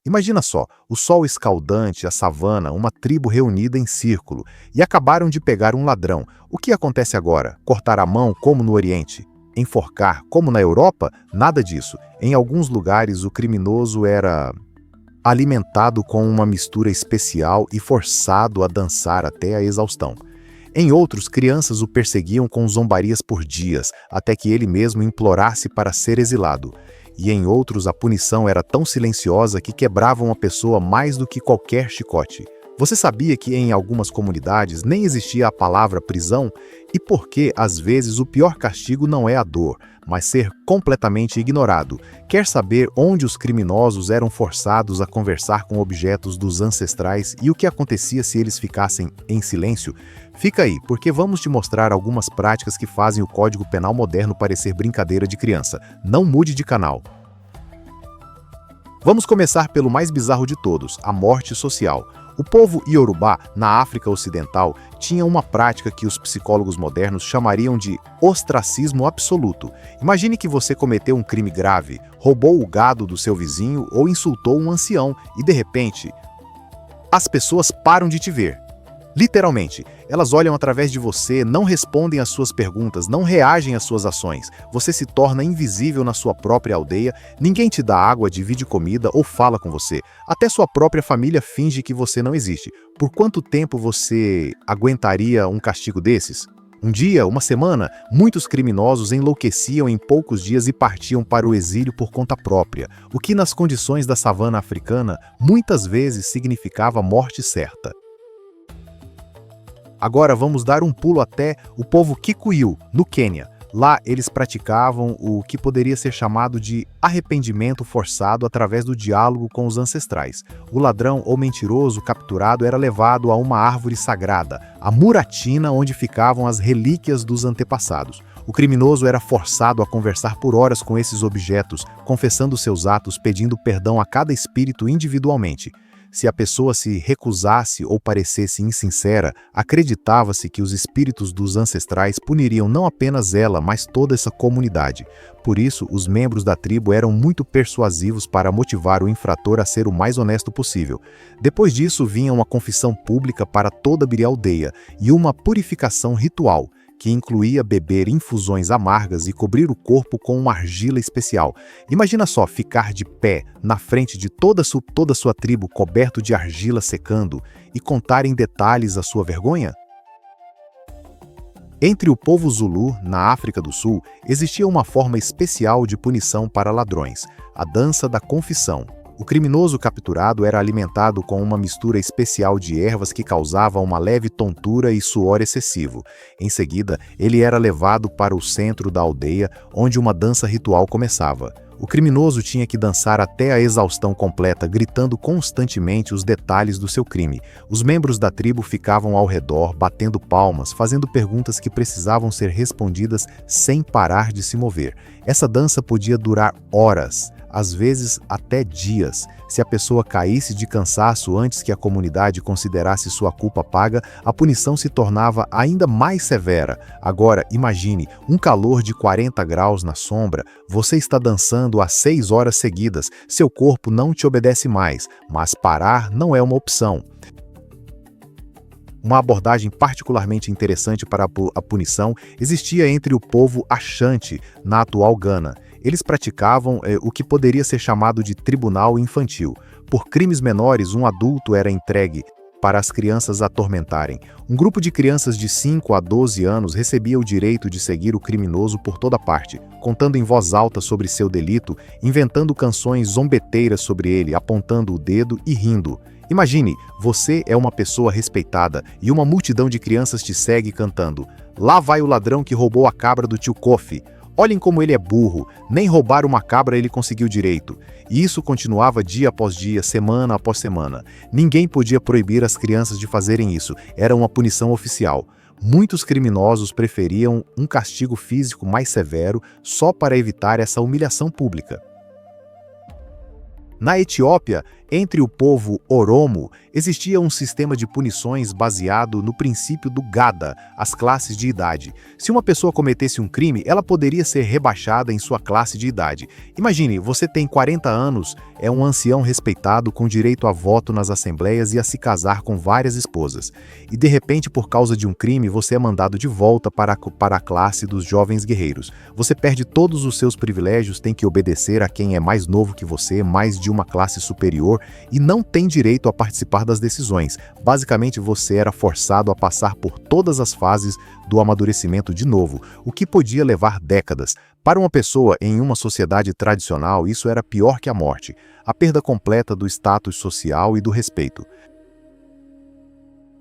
Imagina só, o sol escaldante, a savana, uma tribo reunida em círculo, e acabaram de pegar um ladrão. O que acontece agora? Cortar a mão, como no Oriente? Enforcar, como na Europa? Nada disso. Em alguns lugares, o criminoso era alimentado com uma mistura especial e forçado a dançar até a exaustão. Em outros, crianças o perseguiam com zombarias por dias, até que ele mesmo implorasse para ser exilado. E em outros, a punição era tão silenciosa que quebrava uma pessoa mais do que qualquer chicote. Você sabia que em algumas comunidades nem existia a palavra prisão? E por que, às vezes, o pior castigo não é a dor, mas ser completamente ignorado? Quer saber onde os criminosos eram forçados a conversar com objetos dos ancestrais e o que acontecia se eles ficassem em silêncio? Fica aí, porque vamos te mostrar algumas práticas que fazem o Código Penal moderno parecer brincadeira de criança. Não mude de canal. Vamos começar pelo mais bizarro de todos, a morte social. O povo Iorubá, na África Ocidental, tinha uma prática que os psicólogos modernos chamariam de ostracismo absoluto. Imagine que você cometeu um crime grave, roubou o gado do seu vizinho ou insultou um ancião e, de repente, as pessoas param de te ver. Literalmente, elas olham através de você, não respondem às suas perguntas, não reagem às suas ações. Você se torna invisível na sua própria aldeia, ninguém te dá água, divide comida ou fala com você. Até sua própria família finge que você não existe. Por quanto tempo você aguentaria um castigo desses? Um dia, uma semana, muitos criminosos enlouqueciam em poucos dias e partiam para o exílio por conta própria, o que nas condições da savana africana muitas vezes significava morte certa. Agora vamos dar um pulo até o povo Kikuyu, no Quênia. Lá eles praticavam o que poderia ser chamado de arrependimento forçado através do diálogo com os ancestrais. O ladrão ou mentiroso capturado era levado a uma árvore sagrada, a muratina, onde ficavam as relíquias dos antepassados. O criminoso era forçado a conversar por horas com esses objetos, confessando seus atos, pedindo perdão a cada espírito individualmente. Se a pessoa se recusasse ou parecesse insincera, acreditava-se que os espíritos dos ancestrais puniriam não apenas ela, mas toda essa comunidade. Por isso, os membros da tribo eram muito persuasivos para motivar o infrator a ser o mais honesto possível. Depois disso, vinha uma confissão pública para toda a aldeia e uma purificação ritual, que incluía beber infusões amargas e cobrir o corpo com uma argila especial. Imagina só ficar de pé na frente de toda a sua tribo coberto de argila secando e contar em detalhes a sua vergonha? Entre o povo Zulu, na África do Sul, existia uma forma especial de punição para ladrões, a dança da confissão. O criminoso capturado era alimentado com uma mistura especial de ervas que causava uma leve tontura e suor excessivo. Em seguida, ele era levado para o centro da aldeia, onde uma dança ritual começava. O criminoso tinha que dançar até a exaustão completa, gritando constantemente os detalhes do seu crime. Os membros da tribo ficavam ao redor, batendo palmas, fazendo perguntas que precisavam ser respondidas sem parar de se mover. Essa dança podia durar horas, às vezes até dias. Se a pessoa caísse de cansaço antes que a comunidade considerasse sua culpa paga, a punição se tornava ainda mais severa. Agora, imagine, um calor de 40 graus na sombra, você está dançando há 6 horas seguidas, seu corpo não te obedece mais, mas parar não é uma opção. Uma abordagem particularmente interessante para a punição existia entre o povo Ashanti, na atual Gana. Eles praticavam o que poderia ser chamado de tribunal infantil. Por crimes menores, um adulto era entregue para as crianças atormentarem. Um grupo de crianças de 5 a 12 anos recebia o direito de seguir o criminoso por toda parte, contando em voz alta sobre seu delito, inventando canções zombeteiras sobre ele, apontando o dedo e rindo. Imagine, você é uma pessoa respeitada e uma multidão de crianças te segue cantando: "Lá vai o ladrão que roubou a cabra do tio Kofi. Olhem como ele é burro, nem roubar uma cabra ele conseguiu direito." E isso continuava dia após dia, semana após semana. Ninguém podia proibir as crianças de fazerem isso, era uma punição oficial. Muitos criminosos preferiam um castigo físico mais severo só para evitar essa humilhação pública. Na Etiópia, entre o povo Oromo, existia um sistema de punições baseado no princípio do Gada, as classes de idade. Se uma pessoa cometesse um crime, ela poderia ser rebaixada em sua classe de idade. Imagine, você tem 40 anos, é um ancião respeitado com direito a voto nas assembleias e a se casar com várias esposas. E de repente, por causa de um crime, você é mandado de volta para a classe dos jovens guerreiros. Você perde todos os seus privilégios, tem que obedecer a quem é mais novo que você, mais de uma classe superior, e não tem direito a participar das decisões. Basicamente, você era forçado a passar por todas as fases do amadurecimento de novo, o que podia levar décadas. Para uma pessoa em uma sociedade tradicional, isso era pior que a morte, a perda completa do status social e do respeito.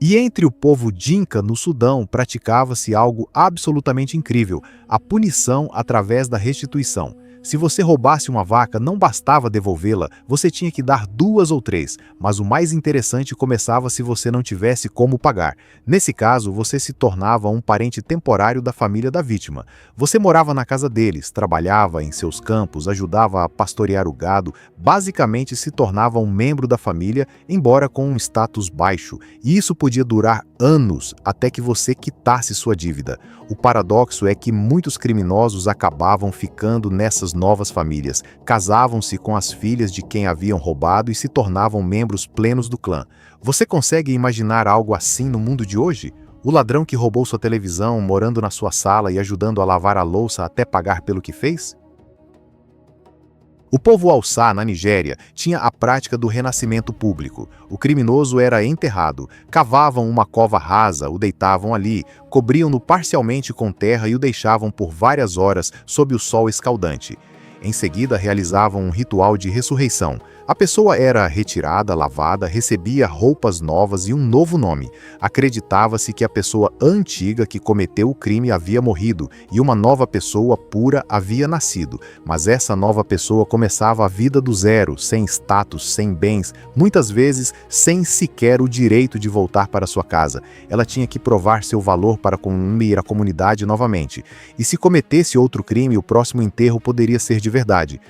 E entre o povo Dinka, no Sudão, praticava-se algo absolutamente incrível: a punição através da restituição. Se você roubasse uma vaca, não bastava devolvê-la, você tinha que dar 2 ou 3, mas o mais interessante começava se você não tivesse como pagar. Nesse caso, você se tornava um parente temporário da família da vítima. Você morava na casa deles, trabalhava em seus campos, ajudava a pastorear o gado, basicamente se tornava um membro da família, embora com um status baixo, e isso podia durar anos até que você quitasse sua dívida. O paradoxo é que muitos criminosos acabavam ficando nessas novas famílias, casavam-se com as filhas de quem haviam roubado e se tornavam membros plenos do clã. Você consegue imaginar algo assim no mundo de hoje? O ladrão que roubou sua televisão, morando na sua sala e ajudando a lavar a louça até pagar pelo que fez? O povo Hausa, na Nigéria, tinha a prática do renascimento público. O criminoso era enterrado, cavavam uma cova rasa, o deitavam ali, cobriam-no parcialmente com terra e o deixavam por várias horas sob o sol escaldante. Em seguida, realizavam um ritual de ressurreição. A pessoa era retirada, lavada, recebia roupas novas e um novo nome. Acreditava-se que a pessoa antiga que cometeu o crime havia morrido e uma nova pessoa pura havia nascido. Mas essa nova pessoa começava a vida do zero, sem status, sem bens, muitas vezes sem sequer o direito de voltar para sua casa. Ela tinha que provar seu valor para unir a comunidade novamente. E se cometesse outro crime, o próximo enterro poderia ser de verdade.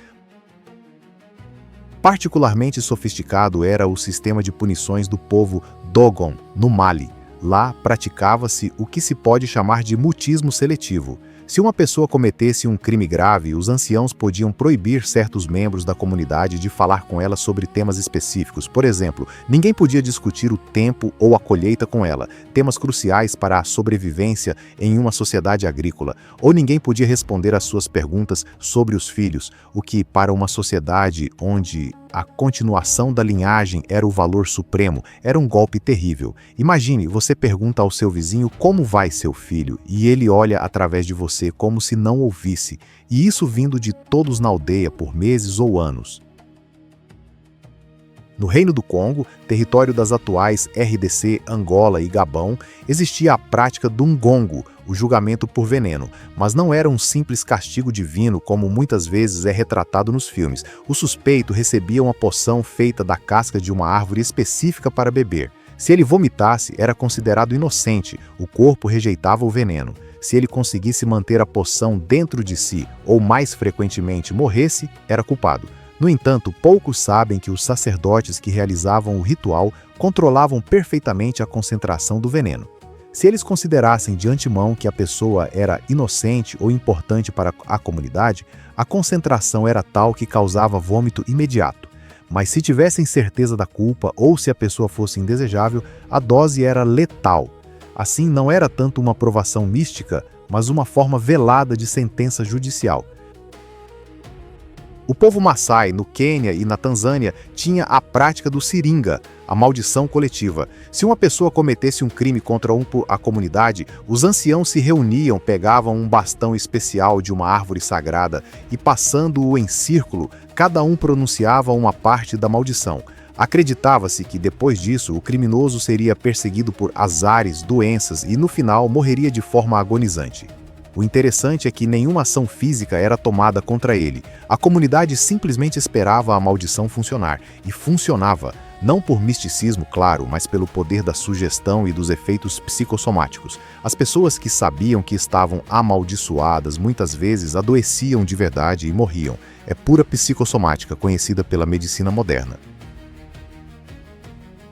Particularmente sofisticado era o sistema de punições do povo Dogon, no Mali. Lá praticava-se o que se pode chamar de mutismo seletivo. Se uma pessoa cometesse um crime grave, os anciãos podiam proibir certos membros da comunidade de falar com ela sobre temas específicos. Por exemplo, ninguém podia discutir o tempo ou a colheita com ela, temas cruciais para a sobrevivência em uma sociedade agrícola. Ou ninguém podia responder às suas perguntas sobre os filhos, o que, para uma sociedade onde a continuação da linhagem era o valor supremo, era um golpe terrível. Imagine, você pergunta ao seu vizinho como vai seu filho, e ele olha através de você como se não ouvisse, e isso vindo de todos na aldeia por meses ou anos. No Reino do Congo, território das atuais RDC, Angola e Gabão, existia a prática do ngongo, o julgamento por veneno, mas não era um simples castigo divino como muitas vezes é retratado nos filmes. O suspeito recebia uma poção feita da casca de uma árvore específica para beber. Se ele vomitasse, era considerado inocente, o corpo rejeitava o veneno. Se ele conseguisse manter a poção dentro de si, ou mais frequentemente morresse, era culpado. No entanto, poucos sabem que os sacerdotes que realizavam o ritual controlavam perfeitamente a concentração do veneno. Se eles considerassem de antemão que a pessoa era inocente ou importante para a comunidade, a concentração era tal que causava vômito imediato. Mas se tivessem certeza da culpa ou se a pessoa fosse indesejável, a dose era letal. Assim, não era tanto uma provação mística, mas uma forma velada de sentença judicial. O povo Maasai, no Quênia e na Tanzânia, tinha a prática do seringa, a maldição coletiva. Se uma pessoa cometesse um crime contra a comunidade, os anciãos se reuniam, pegavam um bastão especial de uma árvore sagrada e, passando-o em círculo, cada um pronunciava uma parte da maldição. Acreditava-se que, depois disso, o criminoso seria perseguido por azares, doenças e, no final, morreria de forma agonizante. O interessante é que nenhuma ação física era tomada contra ele. A comunidade simplesmente esperava a maldição funcionar. E funcionava. não por misticismo, claro, mas pelo poder da sugestão e dos efeitos psicossomáticos. As pessoas que sabiam que estavam amaldiçoadas muitas vezes adoeciam de verdade e morriam. É pura psicossomática, conhecida pela medicina moderna.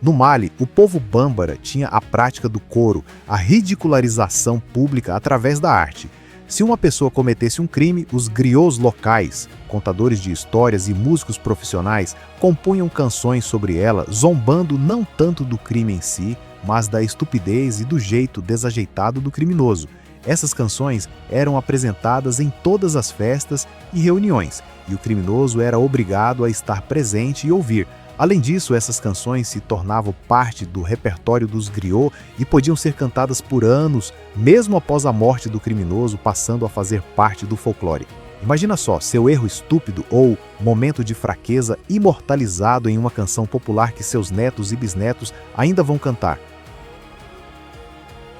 No Mali, o povo bâmbara tinha a prática do coro, a ridicularização pública através da arte. Se uma pessoa cometesse um crime, os griots locais, contadores de histórias e músicos profissionais, compunham canções sobre ela, zombando não tanto do crime em si, mas da estupidez e do jeito desajeitado do criminoso. Essas canções eram apresentadas em todas as festas e reuniões, e o criminoso era obrigado a estar presente e ouvir. Além disso, essas canções se tornavam parte do repertório dos griots e podiam ser cantadas por anos, mesmo após a morte do criminoso, passando a fazer parte do folclore. Imagina só, seu erro estúpido ou momento de fraqueza imortalizado em uma canção popular que seus netos e bisnetos ainda vão cantar.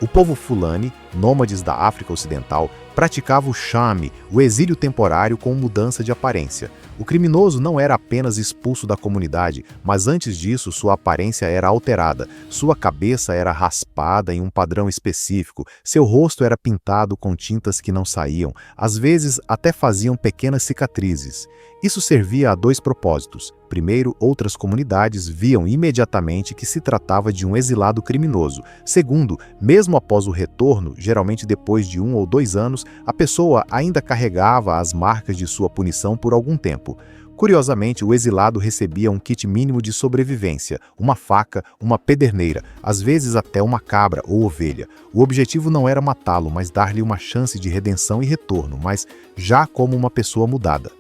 O povo Fulani, nômades da África Ocidental, praticava o chame, o exílio temporário com mudança de aparência. O criminoso não era apenas expulso da comunidade, mas antes disso sua aparência era alterada. Sua cabeça era raspada em um padrão específico, seu rosto era pintado com tintas que não saíam, às vezes até faziam pequenas cicatrizes. Isso servia a dois propósitos. Primeiro, outras comunidades viam imediatamente que se tratava de um exilado criminoso. Segundo, mesmo após o retorno, geralmente depois de 1 ou 2 anos, a pessoa ainda carregava as marcas de sua punição por algum tempo. Curiosamente, o exilado recebia um kit mínimo de sobrevivência, uma faca, uma pederneira, às vezes até uma cabra ou ovelha. O objetivo não era matá-lo, mas dar-lhe uma chance de redenção e retorno, mas já como uma pessoa mudada.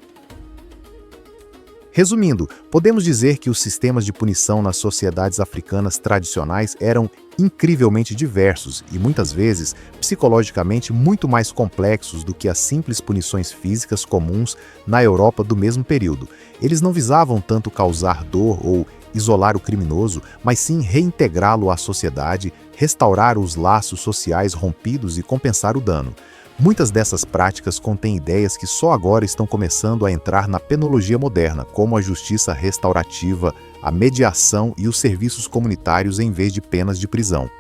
Resumindo, podemos dizer que os sistemas de punição nas sociedades africanas tradicionais eram incrivelmente diversos e, muitas vezes, psicologicamente muito mais complexos do que as simples punições físicas comuns na Europa do mesmo período. Eles não visavam tanto causar dor ou isolar o criminoso, mas sim reintegrá-lo à sociedade, restaurar os laços sociais rompidos e compensar o dano. Muitas dessas práticas contêm ideias que só agora estão começando a entrar na penologia moderna, como a justiça restaurativa, a mediação e os serviços comunitários em vez de penas de prisão.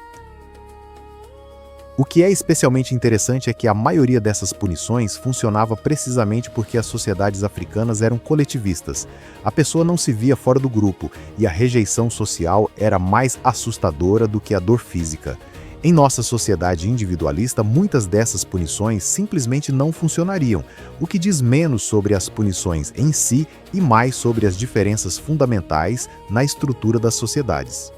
O que é especialmente interessante é que a maioria dessas punições funcionava precisamente porque as sociedades africanas eram coletivistas. A pessoa não se via fora do grupo e a rejeição social era mais assustadora do que a dor física. Em nossa sociedade individualista, muitas dessas punições simplesmente não funcionariam, o que diz menos sobre as punições em si e mais sobre as diferenças fundamentais na estrutura das sociedades.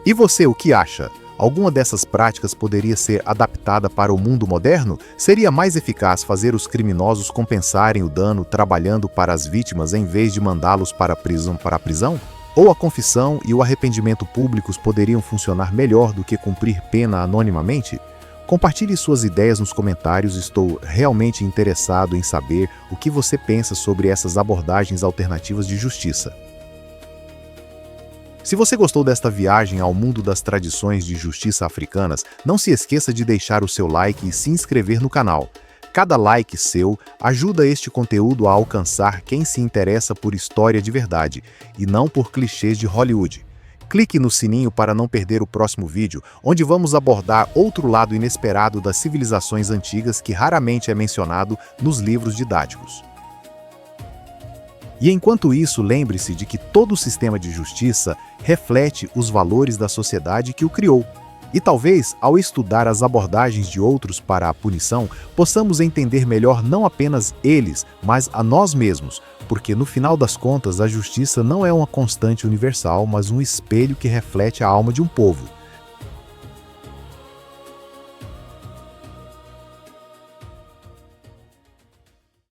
E você, o que acha? Alguma dessas práticas poderia ser adaptada para o mundo moderno? Seria mais eficaz fazer os criminosos compensarem o dano trabalhando para as vítimas em vez de mandá-los para a prisão? Ou a confissão e o arrependimento públicos poderiam funcionar melhor do que cumprir pena anonimamente? Compartilhe suas ideias nos comentários, estou realmente interessado em saber o que você pensa sobre essas abordagens alternativas de justiça. Se você gostou desta viagem ao mundo das tradições de justiça africanas, não se esqueça de deixar o seu like e se inscrever no canal. Cada like seu ajuda este conteúdo a alcançar quem se interessa por história de verdade, e não por clichês de Hollywood. Clique no sininho para não perder o próximo vídeo, onde vamos abordar outro lado inesperado das civilizações antigas que raramente é mencionado nos livros didáticos. E enquanto isso, lembre-se de que todo sistema de justiça reflete os valores da sociedade que o criou. E talvez, ao estudar as abordagens de outros para a punição, possamos entender melhor não apenas eles, mas a nós mesmos, porque no final das contas a justiça não é uma constante universal, mas um espelho que reflete a alma de um povo.